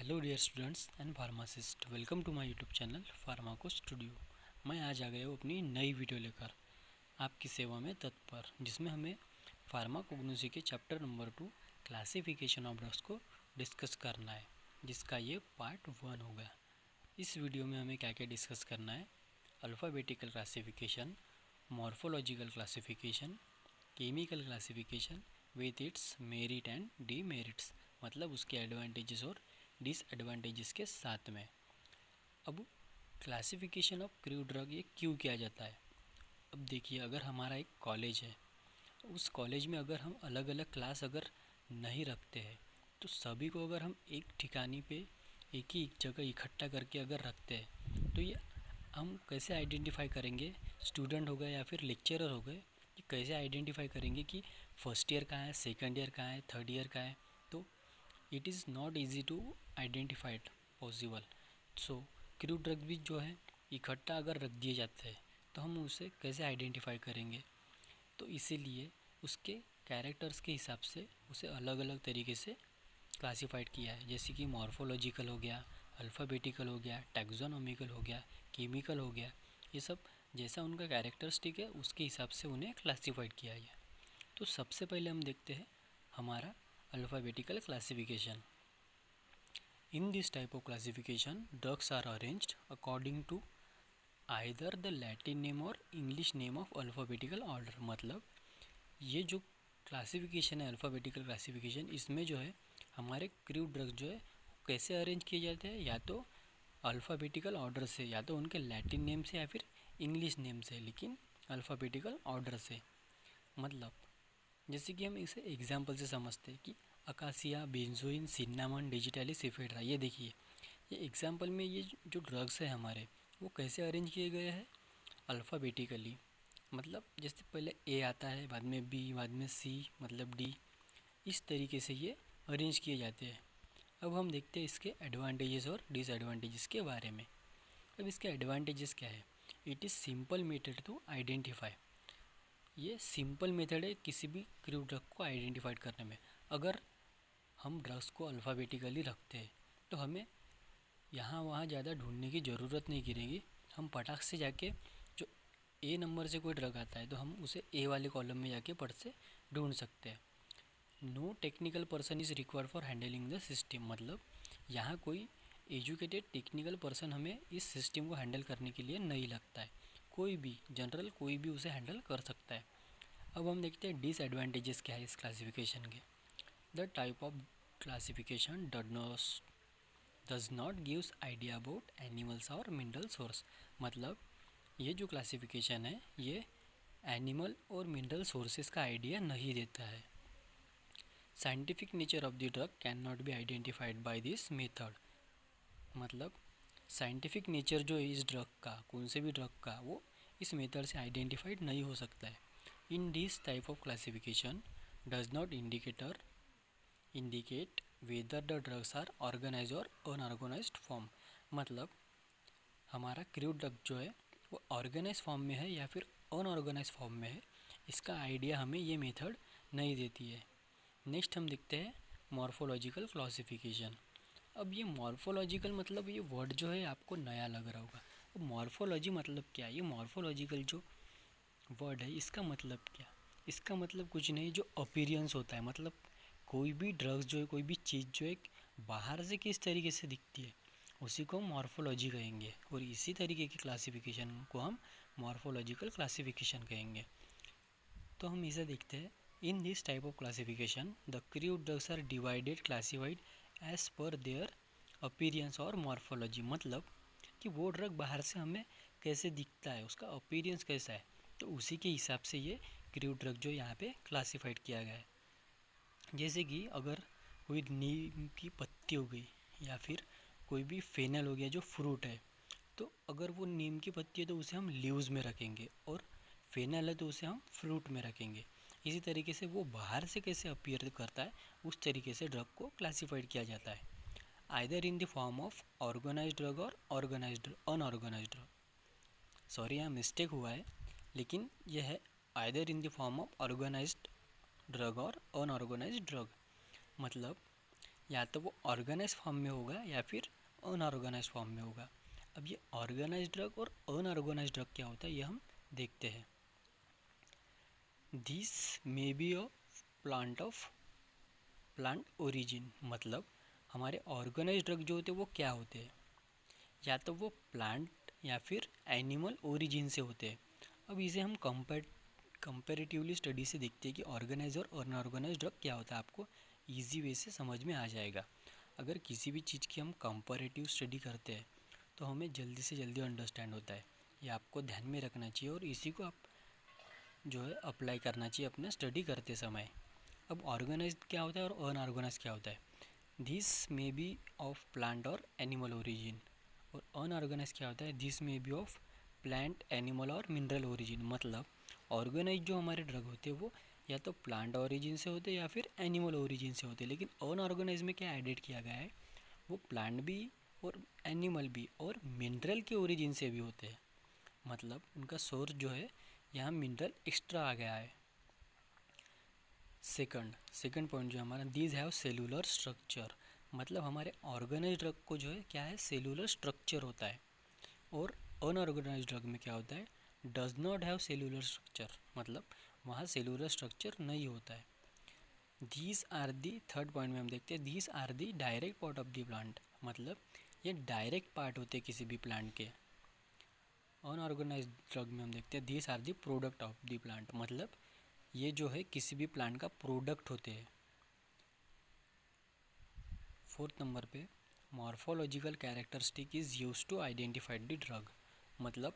Hello dear students and pharmacist, welcome to my YouTube channel Pharmaco Studio. मैं आज आ गया हूँ अपनी नई वीडियो लेकर आपकी सेवा में तत्पर, जिसमें हमें फार्माकोग्नोसी के chapter number 2 classification of drugs को डिस्कस करना है, जिसका ये पार्ट 1 होगा। इस वीडियो में हमें क्या क्या डिस्कस करना है: alphabetical classification, morphological classification, chemical classification with its merit and demerits, मतलब उसके एडवांटेजेस और डिसएडवांटेजेस के साथ में। अब क्लासिफिकेशन ऑफ क्रू ड्रग ये क्यों किया जाता है? अब देखिए, अगर हमारा एक कॉलेज है, उस कॉलेज में अगर हम अलग अलग क्लास अगर नहीं रखते हैं, तो सभी को अगर हम एक ठिकाने पे एक ही जगह इकट्ठा करके अगर रखते हैं, तो ये हम कैसे आइडेंटिफाई करेंगे? स्टूडेंट हो गए या फिर लेक्चरर हो गए, कि कैसे आइडेंटिफाई करेंगे कि फर्स्ट ईयर कहाँ है, सेकंड ईयर कहाँ है, थर्ड ईयर कहाँ है? तो it is not easy to identified possible. So crude drug भी जो है इकट्ठा अगर रख दिए जाते हैं, तो हम उसे कैसे आइडेंटिफाई करेंगे? तो इसीलिए उसके कैरेक्टर्स के हिसाब से उसे अलग अलग तरीके से क्लासिफाइड किया है, जैसे कि मॉर्फोलॉजिकल हो गया, अल्फ़ाबेटिकल हो गया, टैक्सोनॉमिकल हो गया, केमिकल हो गया। ये सब जैसा उनका कैरेक्टरिस्टिक है उसके हिसाब से उन्हें क्लासिफाइड किया गया। तो सबसे पहले हम देखते हैं हमारा alphabetical classification. In this type of classification, drugs are arranged according to either the Latin name or English name of alphabetical order। मतलब ये जो क्लासिफिकेशन है अल्फ़ाबेटिकल क्लासिफिकेशन, इसमें जो है हमारे क्रू ड्रग्स जो है कैसे अरेंज किए जाते हैं, या तो अल्फ़ाबेटिकल ऑर्डर से, या तो उनके लैटिन नेम से, या फिर इंग्लिश नेम से, लेकिन अल्फ़ाबेटिकल ऑर्डर से। मतलब जैसे कि हम इसे एग्जाम्पल से समझते हैं कि अकासिया, बेंजोइन, सिन्नामन, डिजिटैलिस, इफेड्रा। ये देखिए, ये एग्जाम्पल में ये जो ड्रग्स है हमारे, वो कैसे अरेंज किए गए हैं? अल्फ़ाबेटिकली। मतलब जैसे पहले ए आता है, बाद में बी, बाद में सी, मतलब डी। इस तरीके से ये अरेंज किए जाते हैं। अब हम देखते हैं इसके एडवांटेजेस और डिसएडवांटेजेस के बारे में। अब इसके एडवांटेजेस क्या है? It is simple method to identify. ये सिंपल मेथड है किसी भी क्रू ड्रग को आइडेंटिफाइड करने में। अगर हम ड्रग्स को अल्फ़ाबेटिकली रखते हैं, तो हमें यहाँ वहाँ ज़्यादा ढूंढने की ज़रूरत नहीं गिरेगी। हम पटाख से जाके जो ए नंबर से कोई ड्रग आता है, तो हम उसे ए वाले कॉलम में जाके पट से ढूंढ सकते हैं। No technical person is required for handling the system. मतलब यहाँ कोई एजुकेटेड टेक्निकल पर्सन हमें इस सिस्टम को हैंडल करने के लिए नहीं लगता है। कोई भी जनरल कोई भी उसे हैंडल कर सकता है। अब हम देखते हैं डिसएडवांटेजेस क्या है इस क्लासिफिकेशन के। The type of classification does not gives idea about animals और मिनरल सोर्स। मतलब ये जो क्लासिफिकेशन है, ये एनिमल और मिनरल सोर्सेज का आइडिया नहीं देता है। Scientific nature of the drug can not be identified by this method. मतलब साइंटिफिक नेचर जो है इस ड्रग का, कौन से भी ड्रग का, वो इस मेथड से आइडेंटिफाइड नहीं हो सकता है। In this type of classification does not indicate whether the drugs are organise और अनऑर्गेनाइज्ड फॉर्म। मतलब हमारा क्रू ड्रग जो है वो ऑर्गेनाइज फॉर्म में है या फिर अनऑर्गेनाइज फॉर्म में है, इसका आइडिया हमें ये मेथड नहीं देती है। नेक्स्ट हम देखते हैं मॉर्फोलॉजिकल क्लासिफिकेशन। अब ये मॉर्फोलॉजिकल, मतलब ये वर्ड जो है आपको नया लग रहा होगा। अब मॉर्फोलॉजी मतलब क्या है? ये मॉर्फोलॉजिकल जो वर्ड है, इसका मतलब क्या? इसका मतलब कुछ नहीं, जो अपीयरेंस होता है। मतलब कोई भी ड्रग्स जो है, कोई भी चीज़ जो है बाहर से किस तरीके से दिखती है, उसी को हम मॉर्फोलॉजी कहेंगे। और इसी तरीके की क्लासिफिकेशन को हम मॉर्फोलॉजिकल क्लासिफिकेशन कहेंगे। तो हम इसे देखते हैं। In this type of classification the crude drugs are divided classified as per their appearance और मॉर्फोलॉजी। मतलब कि वो ड्रग बाहर से हमें कैसे दिखता है, उसका अपीयरेंस कैसा है, तो उसी के हिसाब से ये क्रू ड्रग जो यहाँ पे क्लासिफाइड किया गया है। जैसे कि अगर कोई नीम की पत्ती हो गई, या फिर कोई भी फेनल हो गया जो फ्रूट है, तो अगर वो नीम की पत्ती है तो उसे हम लीव्स में रखेंगे, और फेनल है तो उसे हम फ्रूट में रखेंगे। इसी तरीके से वो बाहर से कैसे अपीयर करता है, उस तरीके से ड्रग को क्लासिफाइड किया जाता है। Either in the form of organised drug और ऑर्गेनाइज्ड अनऑर्गेनाइज्ड ड्रग। सॉरी, यहाँ मिस्टेक हुआ है, लेकिन यह है either in the form of organised drug और अनऑर्गेनाइज्ड ड्रग। मतलब या तो वो ऑर्गेनाइज फॉर्म में होगा या फिर अनऑर्गेनाइज फॉर्म में होगा। अब ये ऑर्गेनाइज ड्रग और अनऑर्गेनाइज ड्रग क्या होता है ये हम देखते हैं। This may be of plant origin, मतलब हमारे ऑर्गेनाइज ड्रग जो होते हैं वो क्या होते हैं, या तो वो प्लांट या फिर एनिमल ओरिजिन से होते हैं। अब इसे हम कंपेरेटिवली स्टडी से देखते हैं कि ऑर्गेनाइज और अनऑर्गेनाइज ड्रग क्या होता है, आपको ईजी वे से समझ में आ जाएगा। अगर किसी भी चीज़ की हम कंपेरेटिव स्टडी करते हैं तो हमें जल्दी से जल्दी अंडरस्टैंड होता है, ये आपको ध्यान में रखना चाहिए और इसी को आप जो है अप्लाई करना चाहिए अपना स्टडी करते समय। अब ऑर्गेनाइज क्या होता है और अनऑर्गेनाइज क्या होता है। This may be of plant और एनिमल ओरिजिन, और अनऑर्गेनाइज क्या होता है, this may be of plant animal और मिनरल ओरिजिन। मतलब ऑर्गेनाइज जो हमारे ड्रग होते हैं वो या तो प्लांट ओरिजिन से होते हैं या फिर एनिमल ओरिजिन से होते हैं, लेकिन अनऑर्गेनाइज में क्या एडिट किया गया है, वो प्लांट भी और एनिमल भी और मिनरल के ओरिजिन से भी होते हैं। मतलब उनका सोर्स जो है यहाँ मिनरल एक्स्ट्रा आ गया है। सेकंड पॉइंट जो हमारा, दीज हैव सेलुलर स्ट्रक्चर, मतलब हमारे ऑर्गेनाइज ड्रग को जो है क्या है, सेलुलर स्ट्रक्चर होता है। और अनऑर्गेनाइज ड्रग में क्या होता है, does not have cellular structure, मतलब वहाँ सेलुलर स्ट्रक्चर नहीं होता है। These are the, third point में हम देखते हैं, these are the direct part of the plant, मतलब ये डायरेक्ट पार्ट होते हैं किसी भी प्लांट के। अनऑर्गेनाइज ड्रग में हम देखते हैं, these are the product of the plant, मतलब ये जो है किसी भी प्लांट का प्रोडक्ट होते हैं। फोर्थ नंबर पे, morphological characteristic is use to identify the drug, मतलब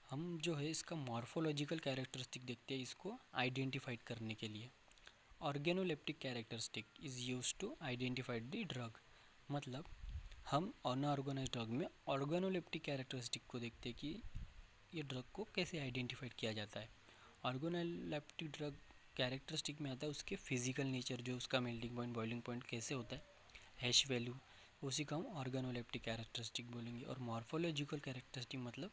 हम जो है इसका मॉर्फोलॉजिकल कैरेक्टरिस्टिक देखते हैं इसको आइडेंटिफाइड करने के लिए। Organoleptic characteristic is use to identify the drug, मतलब हम अनऑर्गेनाइज ड्रग में ऑर्गेनोलेप्टिक कैरेक्टरिस्टिक को देखते हैं कि ये ड्रग को कैसे आइडेंटिफाइड किया जाता है। ऑर्गेनोलेप्टिक ड्रग कैरेक्टरिस्टिक में आता है उसके फिजिकल नेचर, जो उसका मेल्टिंग पॉइंट बॉइलिंग पॉइंट कैसे होता है, हैश वैल्यू, उसी को हम ऑर्गेनोलेप्टिक कैरेक्टरिस्टिक बोलेंगे। और मॉर्फोलॉजिकल कैरेक्टरिस्टिक मतलब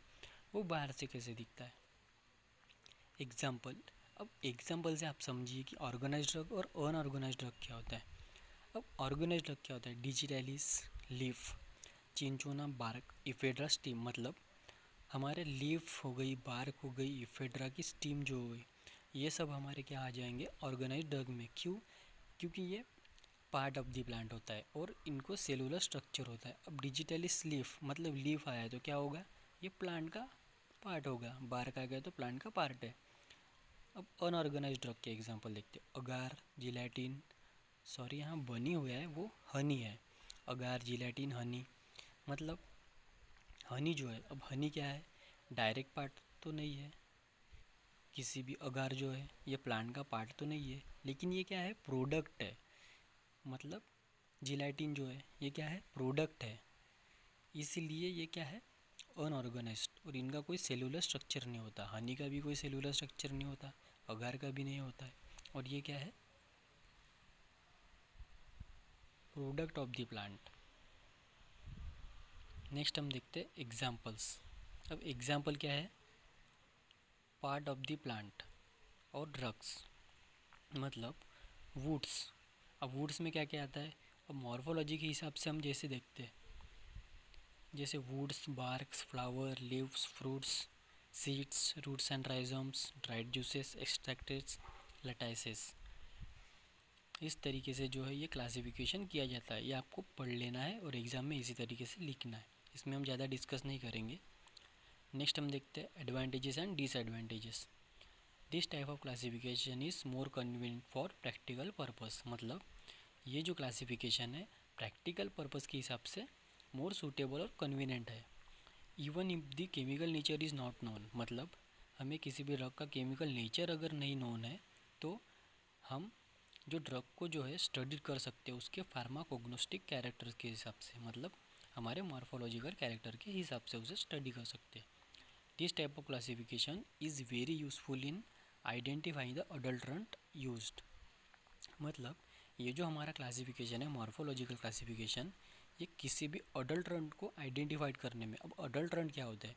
वो बाहर से कैसे दिखता है। एग्जाम्पल, अब एग्जाम्पल से आप समझिए कि ऑर्गेनाइज ड्रग और अनऑर्गेनाइज ड्रग क्या होता है। अब ऑर्गेनाइज ड्रग क्या होता है, digitalis leaf, cinchona bark, ephedra stem, मतलब हमारे लीफ हो गई, बार्क हो गई, इफेड्रा की स्टीम जो हो गई, ये सब हमारे क्या आ जाएंगे ऑर्गेनाइज ड्रग में। क्यों, क्योंकि ये पार्ट ऑफ द प्लांट होता है और इनको सेलुलर स्ट्रक्चर होता है। अब डिजिटलिस लीफ, मतलब लीफ आया है तो क्या होगा, ये प्लांट का पार्ट होगा, बार्क आ गया तो प्लांट का पार्ट है। अब अनऑर्गेनाइज ड्रग के एग्जांपल देखते हैं, अगार, जिलेटिन, सॉरी यहाँ बनी हुआ है वो हनी है, अगार, जिलेटिन, हनी, मतलब हनी जो है, अब हनी क्या है, डायरेक्ट पार्ट तो नहीं है, किसी भी अगार जो है ये प्लांट का पार्ट तो नहीं है, लेकिन ये क्या है, प्रोडक्ट है। मतलब जिलेटिन जो है ये क्या है, प्रोडक्ट है, इसीलिए ये क्या है, अनऑर्गेनाइज्ड, और इनका कोई सेलुलर स्ट्रक्चर नहीं होता। हनी का भी कोई सेलुलर स्ट्रक्चर नहीं होता, अगार का भी नहीं होता है, और ये क्या है, product of the plant. Next हम देखते हैं एग्जाम्पल्स। अब एग्जाम्पल क्या है, पार्ट ऑफ द प्लांट और ड्रग्स, मतलब वुड्स। अब वुड्स में क्या क्या आता है, अब मॉर्फोलॉजी के हिसाब से हम जैसे देखते हैं, जैसे woods, barks, flower, leaves, fruits, seeds, roots and rhizomes, dried juices, extracteds, latices, इस तरीके से जो है ये क्लासिफिकेशन किया जाता है। ये आपको पढ़ लेना है और एग्ज़ाम में इसी तरीके से लिखना है, इसमें हम ज़्यादा डिस्कस नहीं करेंगे। नेक्स्ट हम देखते हैं advantages and disadvantages. This type of classification is more convenient for practical purpose, मतलब ये जो क्लासिफिकेशन है प्रैक्टिकल पर्पस के हिसाब से मोर सूटेबल और कन्वीनियंट है। Even if the chemical nature is not known, मतलब हमें किसी भी ड्रग का केमिकल नेचर अगर नहीं नोन है तो हम जो ड्रग को जो है स्टडी कर सकते हैं उसके फार्माकोग्नोस्टिक कैरेक्टर के हिसाब से, मतलब हमारे मॉर्फोलॉजिकल कैरेक्टर के हिसाब से उसे स्टडी कर सकते हैं। This type of classification is very useful in identifying the adulterant used, मतलब ये जो हमारा क्लासिफिकेशन है मॉर्फोलॉजिकल क्लासिफिकेशन, ये किसी भी अडल्ट्रेंट को आइडेंटिफाइड करने में। अब अडल्ट्रेंट क्या होता है,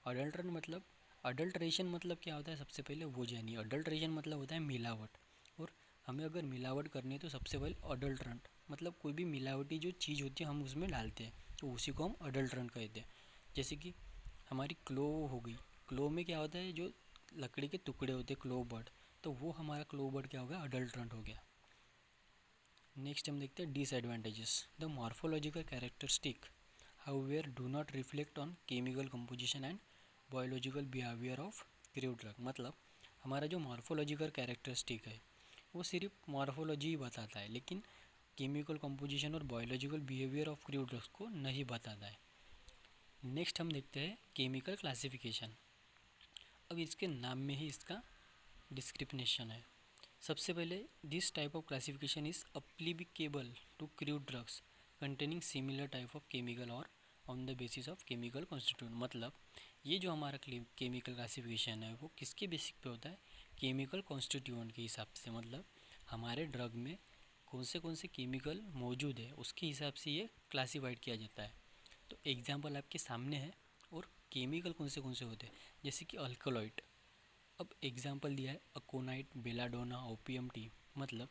अडल्ट्रेंट मतलब अडल्ट्रेशन मतलब क्या होता है, सबसे पहले वो जानिए। अडल्ट्रेशन मतलब होता है मिलावट, और हमें अगर मिलावट करनी है तो सबसे पहले अडल्ट्रेंट मतलब कोई भी मिलावटी जो चीज़ होती है हम उसमें डालते हैं, तो उसी को हम अडल्ट्रेंट कहते हैं। जैसे कि हमारी क्लो हो गई, क्लो में क्या होता है, जो लकड़ी के टुकड़े होते हैं क्लो बर्ड, तो वो हमारा क्लो बर्ड क्या हो गया, अडल्ट्रेंट हो गया। नेक्स्ट हम देखते हैं disadvantages. The morphological characteristic however do not reflect on chemical composition and biological behaviour of crude drug. मतलब हमारा जो मॉर्फोलॉजिकल कैरेक्टरिस्टिक है वो सिर्फ मॉर्फोलॉजी ही बताता है, लेकिन केमिकल कंपोजिशन और biological behaviour of crude drugs को नहीं बताता है। नेक्स्ट हम देखते हैं केमिकल क्लासिफिकेशन। अब इसके नाम में ही इसका डिस्क्रिप्शन है। सबसे पहले this type of classification is applicable to crude drugs containing similar type of chemical और on the basis of chemical constituent. मतलब ये जो हमारा केमिकल क्लासिफिकेशन है वो किसके बेसिक पे होता है, केमिकल कॉन्स्टिट्यूएंट के हिसाब से। मतलब हमारे ड्रग में कौन से केमिकल मौजूद है उसके हिसाब से ये क्लासीफाइड किया जाता है। तो एग्जांपल आपके सामने है, और केमिकल कौन से होते हैं, जैसे कि अल्कलॉइड। अब एग्जांपल दिया है अकोनाइट, बेलाडोना, ओपियम टी। मतलब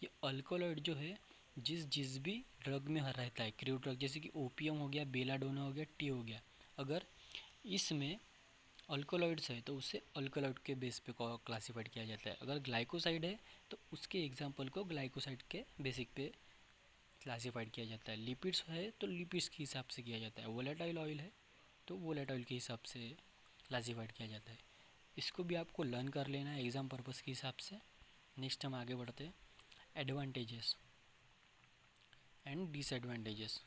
ये अल्कोलॉइड जो है जिस भी ड्रग में रहता है, क्रूड ड्रग, जैसे कि ओपियम हो गया, बेलाडोना हो गया, टी हो गया, अगर इसमें अल्कोलॉइड्स है तो उससे अल्कोलॉइड के बेस पे क्लासिफाइड किया जाता है। अगर ग्लाइकोसाइड है तो उसके एग्जाम्पल को ग्लाइकोसाइड के बेसिक पे क्लासिफाइड किया जाता है। लिपिड्स है तो लिपिड्स के हिसाब से किया जाता है। वोलेटाइल ऑयल है तो वोलेटाइल के हिसाब से क्लासिफाइड किया जाता है। इसको भी आपको लर्न कर लेना है एग्ज़ाम पर्पज़ के हिसाब से। नेक्स्ट हम आगे बढ़ते हैं, advantages and disadvantages.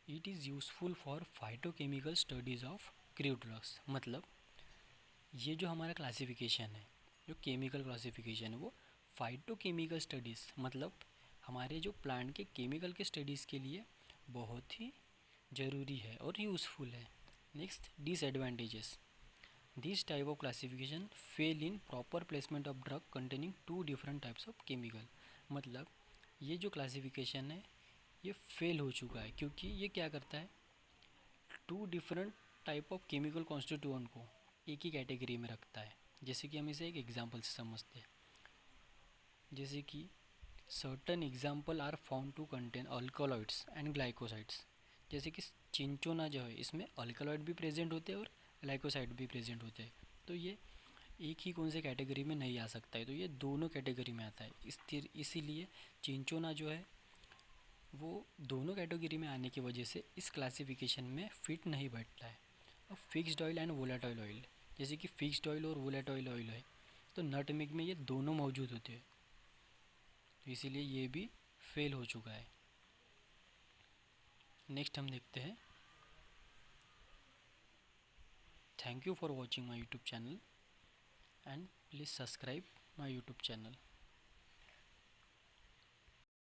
It is useful for phytochemical studies of crude drugs. मतलब ये जो हमारा क्लासिफिकेशन है, जो केमिकल क्लासिफिकेशन है, वो फाइटोकेमिकल स्टडीज़ मतलब हमारे जो प्लांट के केमिकल के स्टडीज़ के लिए बहुत ही ज़रूरी है और यूज़फुल है। Next disadvantages. This type of classification fail in proper placement of drug containing two different types of chemical. मतलब ये जो क्लासिफिकेशन है ये फेल हो चुका है, क्योंकि ये क्या करता है, two different type of chemical constituent को एक ही कैटेगरी में रखता है। जैसे कि हम इसे एक एग्जांपल से समझते हैं, जैसे कि certain example are found to contain alkaloids and glycosides. जैसे कि चिंचोना जो है इसमें अल्कोलॉइड भी प्रेजेंट होते हैं और ग्लाइकोसाइड भी प्रेजेंट होते हैं, तो ये एक ही कौन से कैटेगरी में नहीं आ सकता है, तो ये दोनों कैटेगरी में आता है। इसीलिए चिंचोना जो है वो दोनों कैटेगरी में आने की वजह से इस क्लासिफिकेशन में फिट नहीं बैठता है। अब fixed oil and volatile oil, जैसे कि फिक्स्ड ऑयल और वोलेटाइल ऑयल है तो नटमेग में ये दोनों मौजूद होते हैं, तो इसीलिए ये भी फेल हो चुका है। नेक्स्ट हम देखते हैं, thank you for watching my YouTube channel and please subscribe my YouTube channel.